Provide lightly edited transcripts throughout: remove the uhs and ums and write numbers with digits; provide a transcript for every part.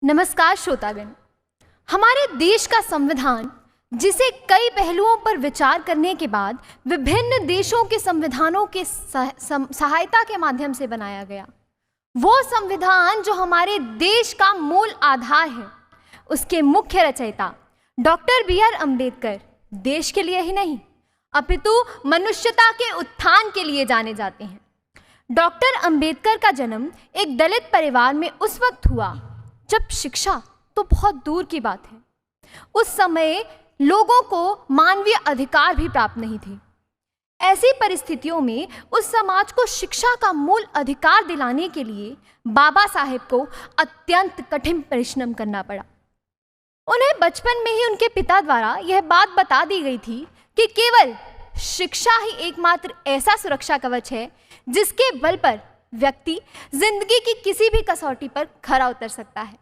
नमस्कार श्रोतागण। हमारे देश का संविधान, जिसे कई पहलुओं पर विचार करने के बाद विभिन्न देशों के संविधानों के सहायता के माध्यम से बनाया गया, वो संविधान जो हमारे देश का मूल आधार है, उसके मुख्य रचयिता डॉक्टर बी.आर. अम्बेडकर देश के लिए ही नहीं अपितु मनुष्यता के उत्थान के लिए जाने जाते हैं। डॉक्टर अम्बेडकर का जन्म एक दलित परिवार में उस वक्त हुआ जब शिक्षा तो बहुत दूर की बात है। उस समय लोगों को मानवीय अधिकार भी प्राप्त नहीं थे। ऐसी परिस्थितियों में उस समाज को शिक्षा का मूल अधिकार दिलाने के लिए बाबा साहेब को अत्यंत कठिन परिश्रम करना पड़ा। उन्हें बचपन में ही उनके पिता द्वारा यह बात बता दी गई थी कि केवल शिक्षा ही एकमात्र ऐसा सुरक्षा कवच है जिसके बल पर व्यक्ति जिंदगी की किसी भी कसौटी पर खरा उतर सकता है,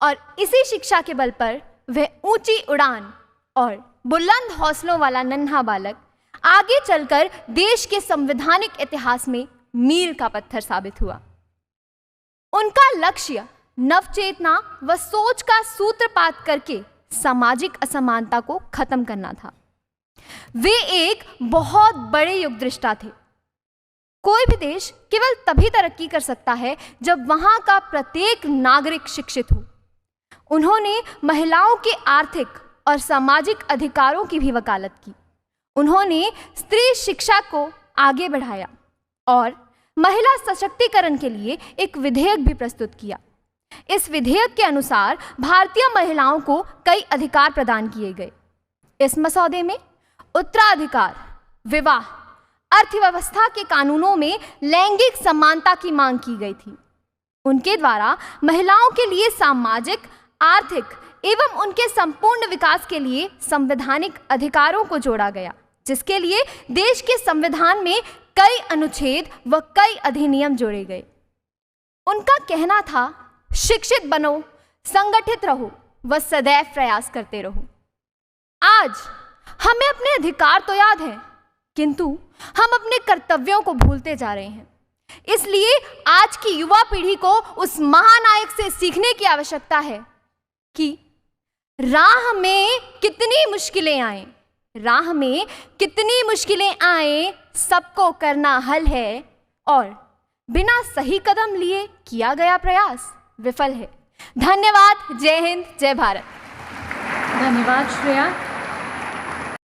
और इसी शिक्षा के बल पर वह ऊंची उड़ान और बुलंद हौसलों वाला नन्हा बालक आगे चलकर देश के संवैधानिक इतिहास में मील का पत्थर साबित हुआ। उनका लक्ष्य नवचेतना व सोच का सूत्रपात करके सामाजिक असमानता को खत्म करना था। वे एक बहुत बड़े युगदृष्टा थे। कोई भी देश केवल तभी तरक्की कर सकता है जब वहां का प्रत्येक नागरिक शिक्षित हो। उन्होंने महिलाओं के आर्थिक और सामाजिक अधिकारों की भी वकालत की। उन्होंने स्त्री शिक्षा को आगे बढ़ाया और महिला सशक्तिकरण के लिए एक विधेयक भी प्रस्तुत किया। इस विधेयक के अनुसार भारतीय महिलाओं को कई अधिकार प्रदान किए गए। इस मसौदे में उत्तराधिकार, विवाह, अर्थव्यवस्था के कानूनों में लैंगिक समानता की मांग की गई थी। उनके द्वारा महिलाओं के लिए सामाजिक, आर्थिक एवं उनके संपूर्ण विकास के लिए संवैधानिक अधिकारों को जोड़ा गया, जिसके लिए देश के संविधान में कई अनुच्छेद व कई अधिनियम जोड़े गए। उनका कहना था, शिक्षित बनो, संगठित रहो व सदैव प्रयास करते रहो। आज हमें अपने अधिकार तो याद हैं, किंतु हम अपने कर्तव्यों को भूलते जा रहे हैं। इसलिए आज की युवा पीढ़ी को उस महानायक से सीखने की आवश्यकता है कि राह में कितनी मुश्किलें आए, राह में कितनी मुश्किलें आए, सबको करना हल है, और बिना सही कदम लिए किया गया प्रयास विफल है। धन्यवाद। जय हिंद, जय भारत। धन्यवाद श्रेया।